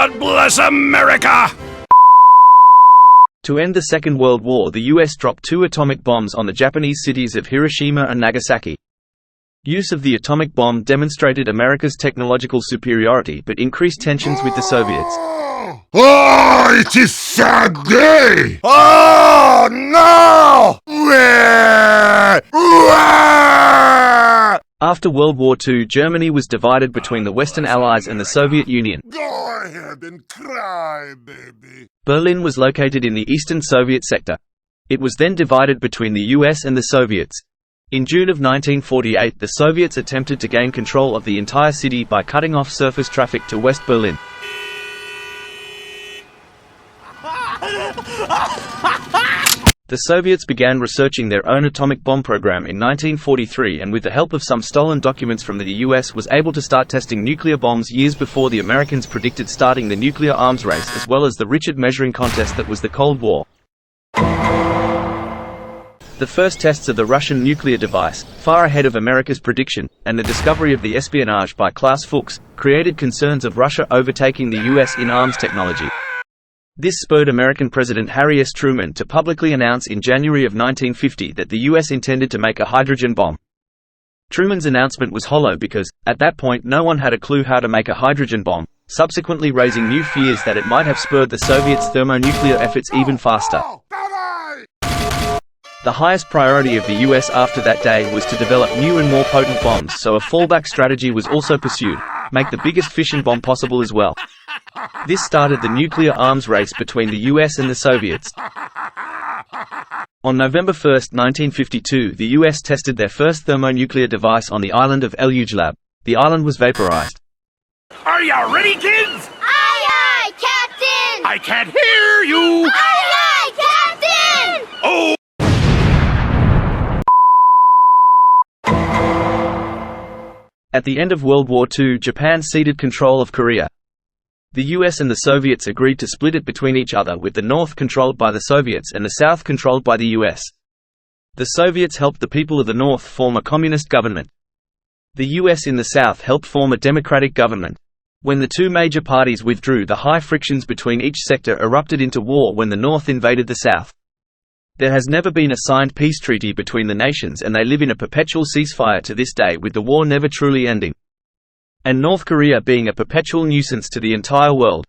God bless America! To end the Second World War, the US dropped 2 atomic bombs on the Japanese cities of Hiroshima and Nagasaki. Use of the atomic bomb demonstrated America's technological superiority but increased tensions with the Soviets. Oh, it is sad day! Oh, no! After World War II, Germany was divided between the Western Allies and the Soviet Union. Go ahead and cry, baby. Berlin was located in the Eastern Soviet sector. It was then divided between the US and the Soviets. In June of 1948, the Soviets attempted to gain control of the entire city by cutting off surface traffic to West Berlin. The Soviets began researching their own atomic bomb program in 1943, and with the help of some stolen documents from the US was able to start testing nuclear bombs years before the Americans predicted starting the nuclear arms race, as well as the Richard measuring contest that was the Cold War. The first tests of the Russian nuclear device, far ahead of America's prediction, and the discovery of the espionage by Klaus Fuchs, created concerns of Russia overtaking the US in arms technology. This spurred American President Harry S. Truman to publicly announce in January of 1950 that the US intended to make a hydrogen bomb. Truman's announcement was hollow because, at that point, no one had a clue how to make a hydrogen bomb, subsequently raising new fears that it might have spurred the Soviets' thermonuclear efforts even faster. The highest priority of the US after that day was to develop new and more potent bombs, so a fallback strategy was also pursued: make the biggest fission bomb possible as well. This started the nuclear arms race between the US and the Soviets. On November 1, 1952, the US tested their first thermonuclear device on the island of Elyugelab. The island was vaporized. Are you ready, kids? Aye, aye, Captain! I can't hear you! Aye, aye, Captain! Oh! At the end of World War II, Japan ceded control of Korea. The US and the Soviets agreed to split it between each other, with the North controlled by the Soviets and the South controlled by the US. The Soviets helped the people of the North form a communist government. The US in the South helped form a democratic government. When the two major parties withdrew, the high frictions between each sector erupted into war when the North invaded the South. There has never been a signed peace treaty between the nations, and they live in a perpetual ceasefire to this day, with the war never truly ending. And North Korea being a perpetual nuisance to the entire world.